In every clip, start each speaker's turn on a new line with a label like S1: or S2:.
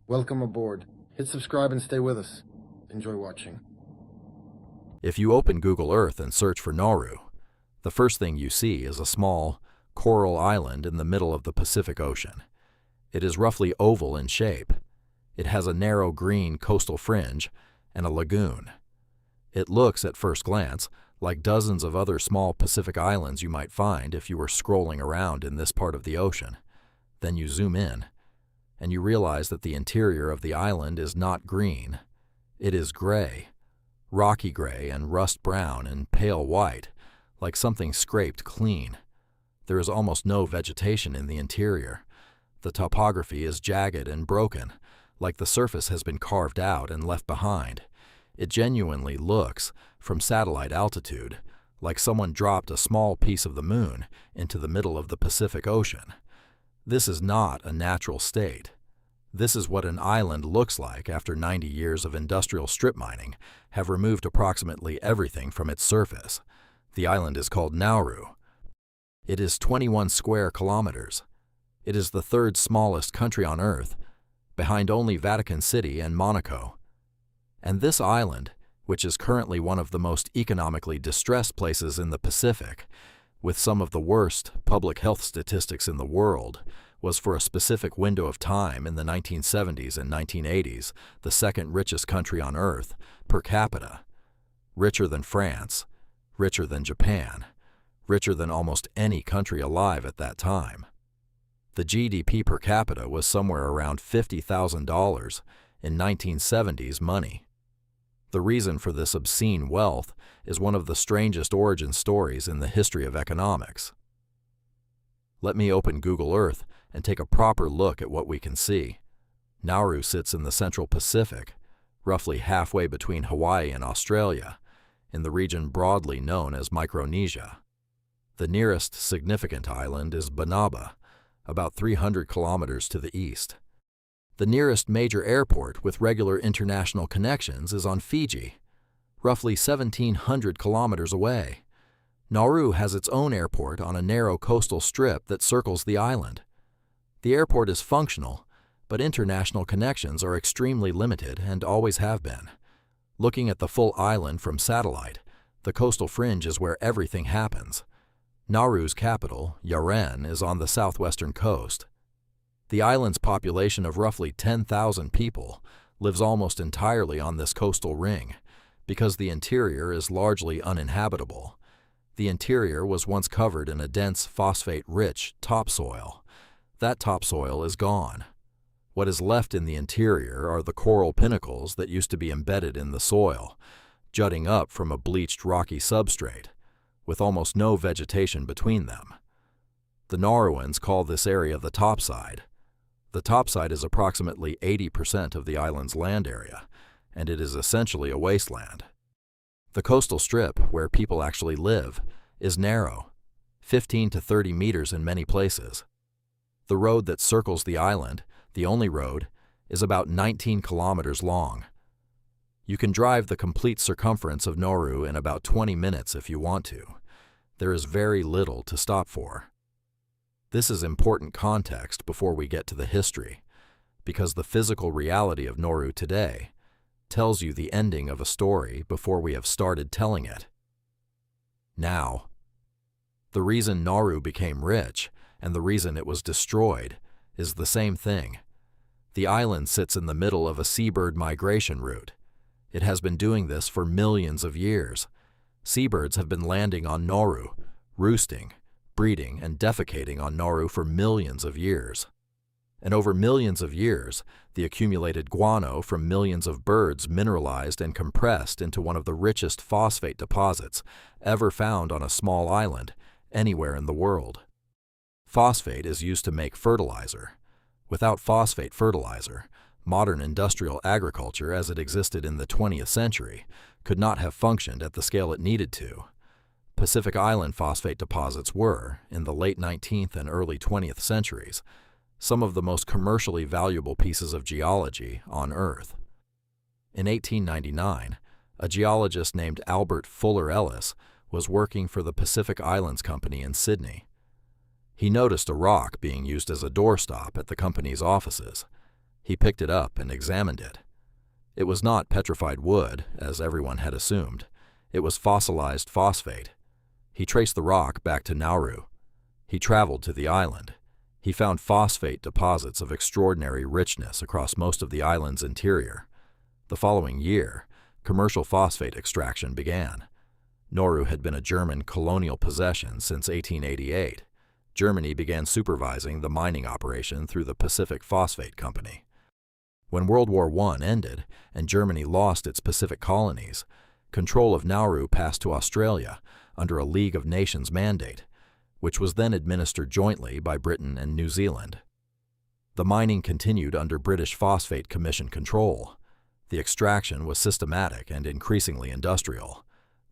S1: Welcome aboard. Hit subscribe and stay with us. Enjoy watching.
S2: If you open Google Earth and search for Nauru, the first thing you see is a small, coral island in the middle of the Pacific Ocean. It is roughly oval in shape. It has a narrow green coastal fringe and a lagoon. It looks, at first glance, like dozens of other small Pacific islands you might find if you were scrolling around in this part of the ocean. Then you zoom in, and you realize that the interior of the island is not green. It is gray, rocky gray and rust brown and pale white, like something scraped clean. There is almost no vegetation in the interior. The topography is jagged and broken, like the surface has been carved out and left behind. It genuinely looks, from satellite altitude, like someone dropped a small piece of the moon into the middle of the Pacific Ocean. This is not a natural state. This is what an island looks like after 90 years of industrial strip mining have removed approximately everything from its surface. The island is called Nauru. It is 21 square kilometers. It is the third smallest country on Earth, behind only Vatican City and Monaco. And this island, which is currently one of the most economically distressed places in the Pacific, with some of the worst public health statistics in the world, was for a specific window of time in the 1970s and 1980s the second richest country on Earth per capita. Richer than France, richer than Japan, richer than almost any country alive at that time. The GDP per capita was somewhere around $50,000 in 1970s money. The reason for this obscene wealth is one of the strangest origin stories in the history of economics. Let me open Google Earth and take a proper look at what we can see. Nauru sits in the Central Pacific, roughly halfway between Hawaii and Australia, in the region broadly known as Micronesia. The nearest significant island is Banaba, about 300 kilometers to the east. The nearest major airport with regular international connections is on Fiji, roughly 1,700 kilometers away. Nauru has its own airport on a narrow coastal strip that circles the island. The airport is functional, but international connections are extremely limited and always have been. Looking at the full island from satellite, the coastal fringe is where everything happens. Nauru's capital, Yaren, is on the southwestern coast. The island's population of roughly 10,000 people lives almost entirely on this coastal ring, because the interior is largely uninhabitable. The interior was once covered in a dense phosphate-rich topsoil. That topsoil is gone. What is left in the interior are the coral pinnacles that used to be embedded in the soil, jutting up from a bleached rocky substrate, with almost no vegetation between them. The Nauruans call this area the Topside. The Topside is approximately 80% of the island's land area, and it is essentially a wasteland. The coastal strip, where people actually live, is narrow, 15 to 30 meters in many places. The road that circles the island, the only road, is about 19 kilometers long. You can drive the complete circumference of Nauru in about 20 minutes if you want to. There is very little to stop for. This is important context before we get to the history, because the physical reality of Nauru today tells you the ending of a story before we have started telling it. Now, the reason Nauru became rich and the reason it was destroyed is the same thing. The island sits in the middle of a seabird migration route. It has been doing this for millions of years. Seabirds have been landing on Nauru, roosting, breeding, and defecating on Nauru for millions of years. And over millions of years, the accumulated guano from millions of birds mineralized and compressed into one of the richest phosphate deposits ever found on a small island anywhere in the world. Phosphate is used to make fertilizer. Without phosphate fertilizer, modern industrial agriculture as it existed in the 20th century could not have functioned at the scale it needed to. Pacific Island phosphate deposits were, in the late 19th and early 20th centuries, some of the most commercially valuable pieces of geology on Earth. In 1899, a geologist named Albert Fuller Ellis was working for the Pacific Islands Company in Sydney. He noticed a rock being used as a doorstop at the company's offices. He picked it up and examined it. It was not petrified wood, as everyone had assumed. It was fossilized phosphate. He traced the rock back to Nauru. He traveled to the island. He found phosphate deposits of extraordinary richness across most of the island's interior. The following year, commercial phosphate extraction began. Nauru had been a German colonial possession since 1888. Germany began supervising the mining operation through the Pacific Phosphate Company. When World War I ended and Germany lost its Pacific colonies, control of Nauru passed to Australia under a League of Nations mandate, which was then administered jointly by Britain and New Zealand. The mining continued under British Phosphate Commission control. The extraction was systematic and increasingly industrial.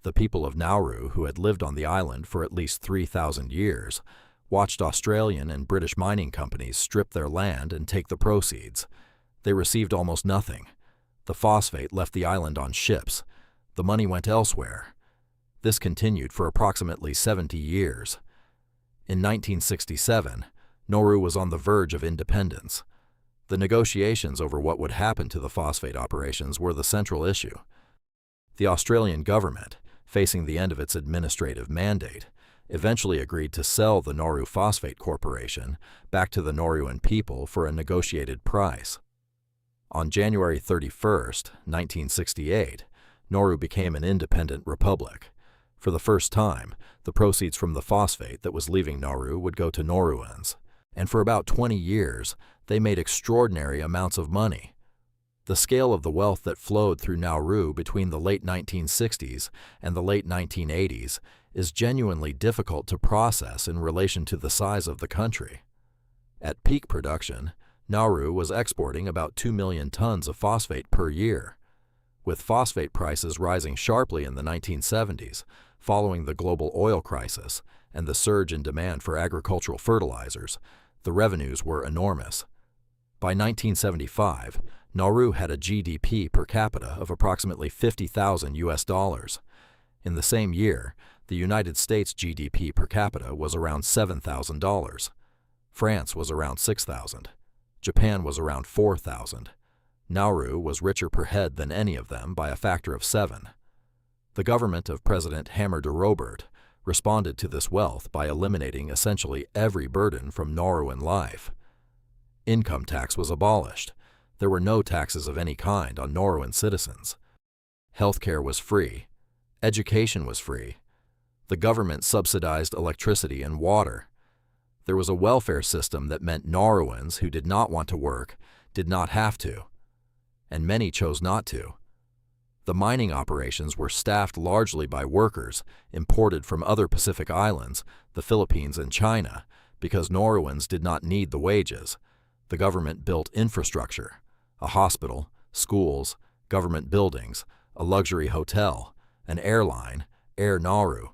S2: The people of Nauru, who had lived on the island for at least 3,000 years, watched Australian and British mining companies strip their land and take the proceeds. They received almost nothing. The phosphate left the island on ships. The money went elsewhere. This continued for approximately 70 years. In 1967, Nauru was on the verge of independence. The negotiations over what would happen to the phosphate operations were the central issue. The Australian government, facing the end of its administrative mandate, eventually agreed to sell the Nauru Phosphate Corporation back to the Nauruan people for a negotiated price. On January 31, 1968, Nauru became an independent republic. For the first time, the proceeds from the phosphate that was leaving Nauru would go to Nauruans, and for about 20 years, they made extraordinary amounts of money. The scale of the wealth that flowed through Nauru between the late 1960s and the late 1980s is genuinely difficult to process in relation to the size of the country. At peak production, Nauru was exporting about 2 million tons of phosphate per year. With phosphate prices rising sharply in the 1970s, following the global oil crisis and the surge in demand for agricultural fertilizers, the revenues were enormous. By 1975, Nauru had a GDP per capita of approximately $50,000. In the same year, the United States GDP per capita was around $7,000. France was around $6,000. Japan was around $4,000. Nauru was richer per head than any of them by a factor of 7. The government of President Hammer de Robert responded to this wealth by eliminating essentially every burden from Nauruan life. Income tax was abolished. There were no taxes of any kind on Nauruan citizens. Healthcare was free. Education was free. The government subsidized electricity and water. There was a welfare system that meant Nauruans who did not want to work did not have to, and many chose not to. The mining operations were staffed largely by workers imported from other Pacific islands, the Philippines and China, because Nauruans did not need the wages. The government built infrastructure, a hospital, schools, government buildings, a luxury hotel, an airline, Air Nauru,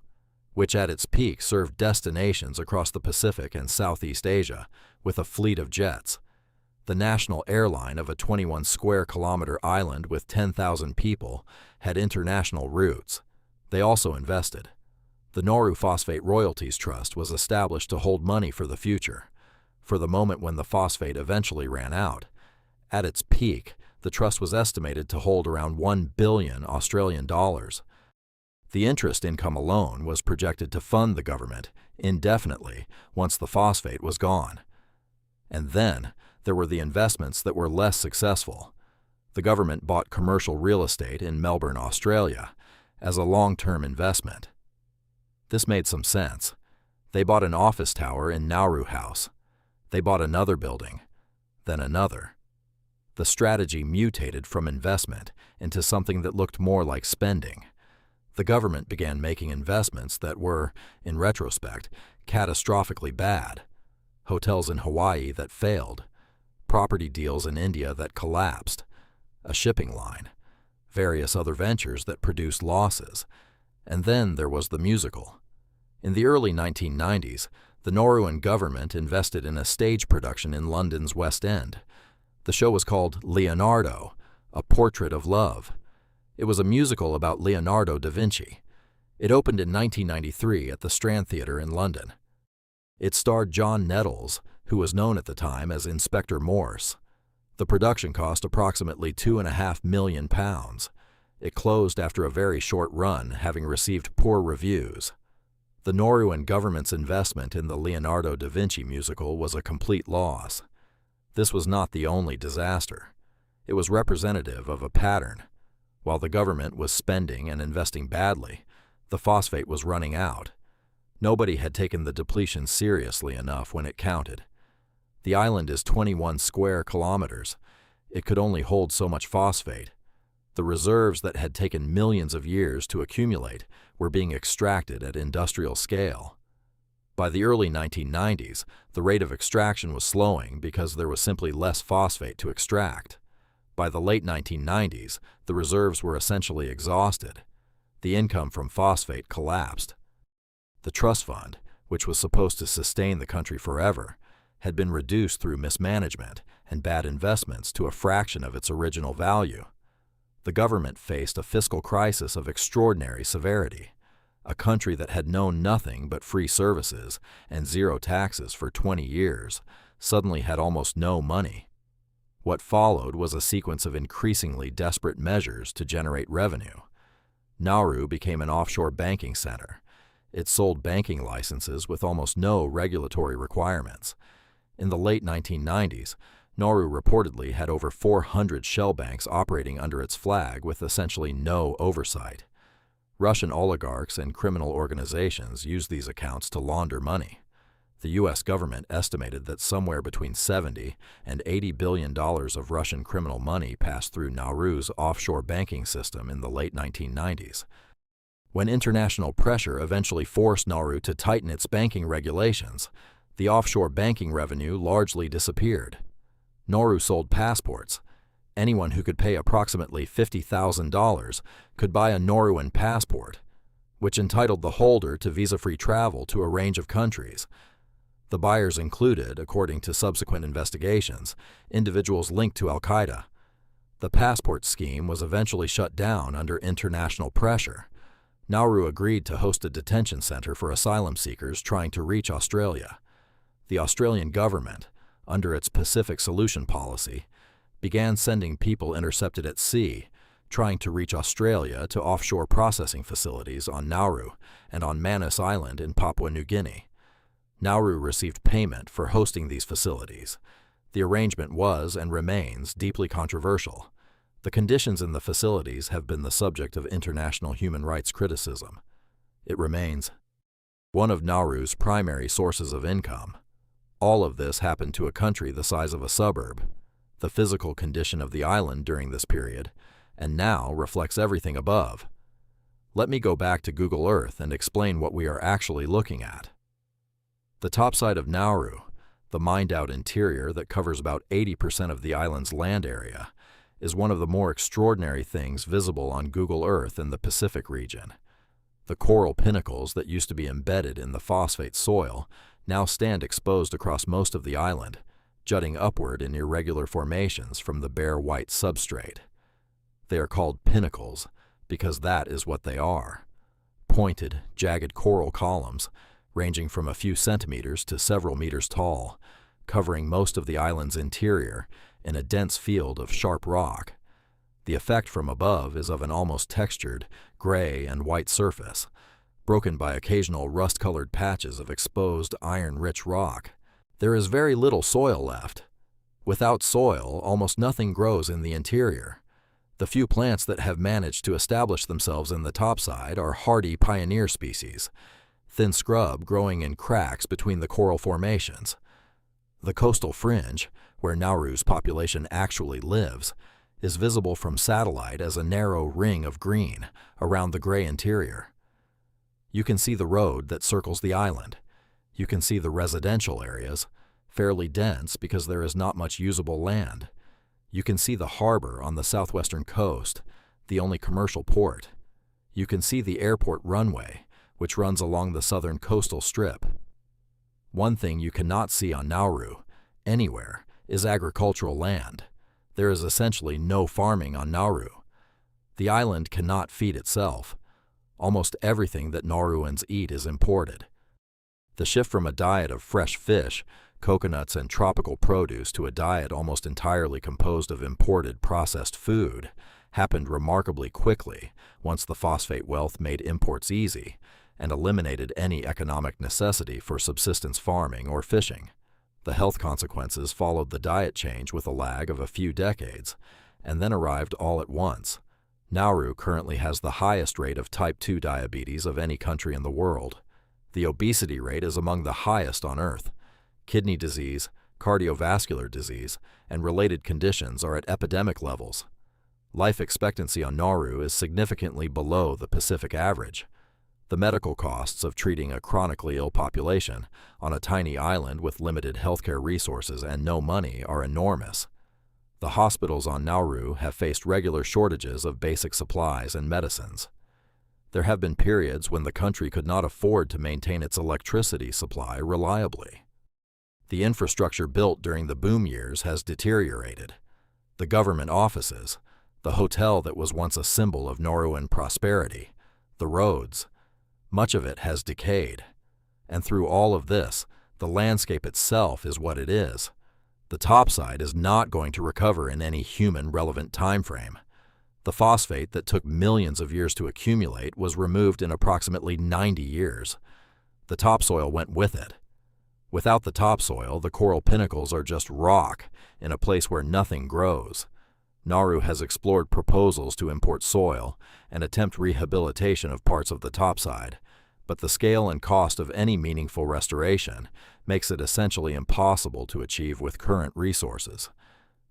S2: which at its peak served destinations across the Pacific and Southeast Asia with a fleet of jets. The national airline of a 21-square-kilometer island with 10,000 people had international routes. They also invested. The Nauru Phosphate Royalties Trust was established to hold money for the future, for the moment when the phosphate eventually ran out. At its peak, the trust was estimated to hold around 1 billion Australian dollars. The interest income alone was projected to fund the government indefinitely once the phosphate was gone. And then there were the investments that were less successful. The government bought commercial real estate in Melbourne, Australia, as a long-term investment. This made some sense. They bought an office tower in Nauru House. They bought another building, then another. The strategy mutated from investment into something that looked more like spending. The government began making investments that were, in retrospect, catastrophically bad. Hotels in Hawaii that failed, property deals in India that collapsed, a shipping line, various other ventures that produced losses, and then there was the musical. In the early 1990s, the Nauruan government invested in a stage production in London's West End. The show was called Leonardo, A Portrait of Love. It was a musical about Leonardo da Vinci. It opened in 1993 at the Strand Theatre in London. It starred John Nettles, who was known at the time as Inspector Morse. The production cost approximately £2.5 million. It closed after a very short run, having received poor reviews. The Nauruan government's investment in the Leonardo da Vinci musical was a complete loss. This was not the only disaster. It was representative of a pattern. While the government was spending and investing badly, the phosphate was running out. Nobody had taken the depletion seriously enough when it counted. The island is 21 square kilometers. It could only hold so much phosphate. The reserves that had taken millions of years to accumulate were being extracted at industrial scale. By the early 1990s, the rate of extraction was slowing because there was simply less phosphate to extract. By the late 1990s, the reserves were essentially exhausted. The income from phosphate collapsed. The trust fund, which was supposed to sustain the country forever, had been reduced through mismanagement and bad investments to a fraction of its original value. The government faced a fiscal crisis of extraordinary severity. A country that had known nothing but free services and zero taxes for 20 years suddenly had almost no money. What followed was a sequence of increasingly desperate measures to generate revenue. Nauru became an offshore banking center. It sold banking licenses with almost no regulatory requirements. In the late 1990s, Nauru reportedly had over 400 shell banks operating under its flag with essentially no oversight. Russian oligarchs and criminal organizations used these accounts to launder money. The U.S. government estimated that somewhere between $70 and $80 billion of Russian criminal money passed through Nauru's offshore banking system in the late 1990s. When international pressure eventually forced Nauru to tighten its banking regulations, the offshore banking revenue largely disappeared. Nauru sold passports. Anyone who could pay approximately $50,000 could buy a Nauruan passport, which entitled the holder to visa-free travel to a range of countries. The buyers included, according to subsequent investigations, individuals linked to Al-Qaeda. The passport scheme was eventually shut down under international pressure. Nauru agreed to host a detention center for asylum seekers trying to reach Australia. The Australian government, under its Pacific Solution policy, began sending people intercepted at sea, trying to reach Australia to offshore processing facilities on Nauru and on Manus Island in Papua New Guinea. Nauru received payment for hosting these facilities. The arrangement was and remains deeply controversial. The conditions in the facilities have been the subject of international human rights criticism. It remains one of Nauru's primary sources of income. All of this happened to a country the size of a suburb. The physical condition of the island during this period, and now reflects everything above. Let me go back to Google Earth and explain what we are actually looking at. The topside of Nauru, the mined-out interior that covers about 80% of the island's land area, is one of the more extraordinary things visible on Google Earth in the Pacific region. The coral pinnacles that used to be embedded in the phosphate soil now stand exposed across most of the island, jutting upward in irregular formations from the bare white substrate. They are called pinnacles because that is what they are. Pointed, jagged coral columns, ranging from a few centimeters to several meters tall, covering most of the island's interior in a dense field of sharp rock. The effect from above is of an almost textured, gray and white surface, broken by occasional rust-colored patches of exposed iron-rich rock. There is very little soil left. Without soil, almost nothing grows in the interior. The few plants that have managed to establish themselves in the topside are hardy pioneer species, thin scrub growing in cracks between the coral formations. The coastal fringe, where Nauru's population actually lives, is visible from satellite as a narrow ring of green around the gray interior. You can see the road that circles the island. You can see the residential areas, fairly dense because there is not much usable land. You can see the harbor on the southwestern coast, the only commercial port. You can see the airport runway, which runs along the southern coastal strip. One thing you cannot see on Nauru, anywhere, is agricultural land. There is essentially no farming on Nauru. The island cannot feed itself. Almost everything that Nauruans eat is imported. The shift from a diet of fresh fish coconuts, and tropical produce to a diet almost entirely composed of imported processed food happened remarkably quickly once the phosphate wealth made imports easy and eliminated any economic necessity for subsistence farming or fishing. The health consequences followed the diet change with a lag of a few decades, and then arrived all at once. Nauru currently has the highest rate of type 2 diabetes of any country in the world. The obesity rate is among the highest on Earth. Kidney disease, cardiovascular disease, and related conditions are at epidemic levels. Life expectancy on Nauru is significantly below the Pacific average. The medical costs of treating a chronically ill population on a tiny island with limited healthcare resources and no money are enormous. The hospitals on Nauru have faced regular shortages of basic supplies and medicines. There have been periods when the country could not afford to maintain its electricity supply reliably. The infrastructure built during the boom years has deteriorated. The government offices, the hotel that was once a symbol of Nauruan prosperity, the roads, much of it has decayed. And through all of this, the landscape itself is what it is. The topside is not going to recover in any human-relevant time frame. The phosphate that took millions of years to accumulate was removed in approximately 90 years. The topsoil went with it. Without the topsoil, the coral pinnacles are just rock in a place where nothing grows. Nauru has explored proposals to import soil and attempt rehabilitation of parts of the topside, but the scale and cost of any meaningful restoration makes it essentially impossible to achieve with current resources.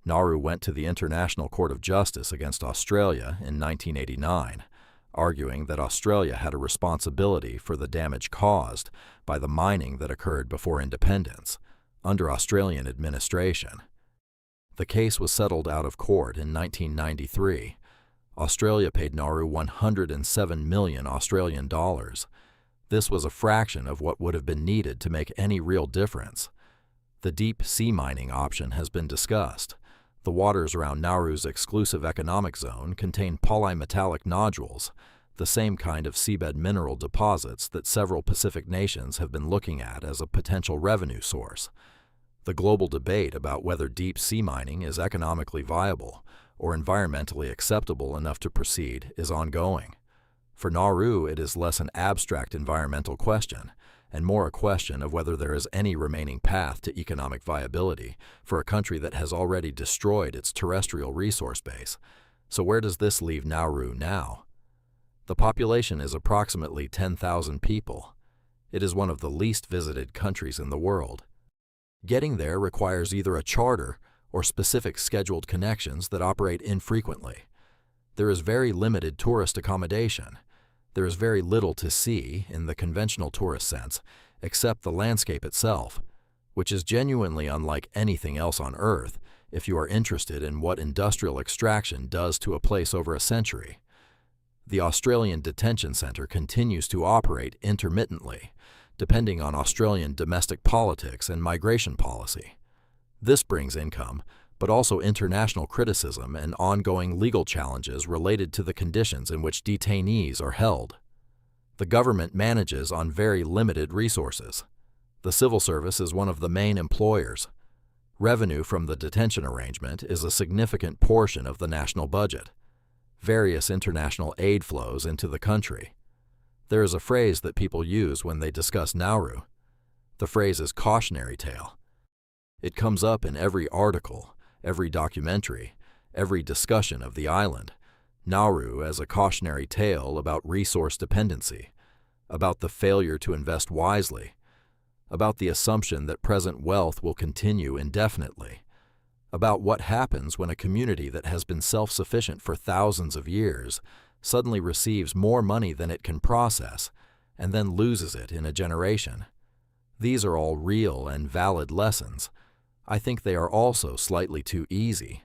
S2: Nauru went to the International Court of Justice against Australia in 1989, arguing that Australia had a responsibility for the damage caused by the mining that occurred before independence, under Australian administration. The case was settled out of court in 1993. Australia paid Nauru 107 million Australian dollars. This was a fraction of what would have been needed to make any real difference. The deep sea mining option has been discussed. The waters around Nauru's exclusive economic zone contain polymetallic nodules, the same kind of seabed mineral deposits that several Pacific nations have been looking at as a potential revenue source. The global debate about whether deep sea mining is economically viable or environmentally acceptable enough to proceed is ongoing. For Nauru, it is less an abstract environmental question and more a question of whether there is any remaining path to economic viability for a country that has already destroyed its terrestrial resource base. So where does this leave Nauru now? The population is approximately 10,000 people. It is one of the least visited countries in the world. Getting there requires either a charter or specific scheduled connections that operate infrequently. There is very limited tourist accommodation. There is very little to see in the conventional tourist sense, except the landscape itself, which is genuinely unlike anything else on Earth if you are interested in what industrial extraction does to a place over a century. The Australian detention centre continues to operate intermittently, depending on Australian domestic politics and migration policy. This brings income, but also international criticism and ongoing legal challenges related to the conditions in which detainees are held. The government manages on very limited resources. The civil service is one of the main employers. Revenue from the detention arrangement is a significant portion of the national budget. Various international aid flows into the country. There is a phrase that people use when they discuss Nauru. The phrase is cautionary tale. It comes up in every article, every documentary, every discussion of the island. Nauru as a cautionary tale about resource dependency, about the failure to invest wisely, about the assumption that present wealth will continue indefinitely, about what happens when a community that has been self-sufficient for thousands of years suddenly receives more money than it can process and then loses it in a generation. These are all real and valid lessons. I think they are also slightly too easy.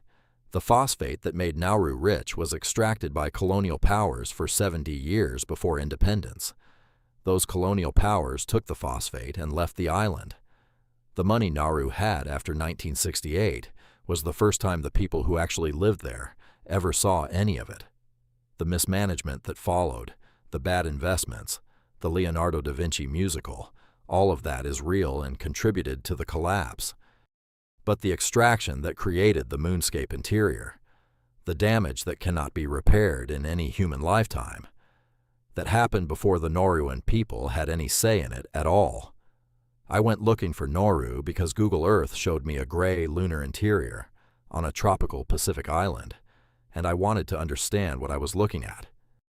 S2: The phosphate that made Nauru rich was extracted by colonial powers for 70 years before independence. Those colonial powers took the phosphate and left the island. The money Nauru had after 1968 was the first time the people who actually lived there ever saw any of it. The mismanagement that followed, the bad investments, the Leonardo da Vinci musical, All of that is real and contributed to the collapse. But the extraction that created the moonscape interior, the damage that cannot be repaired in any human lifetime, that happened before the Nauruan people had any say in it at all. I went looking for Nauru because Google Earth showed me a gray lunar interior on a tropical Pacific island, and I wanted to understand what I was looking at.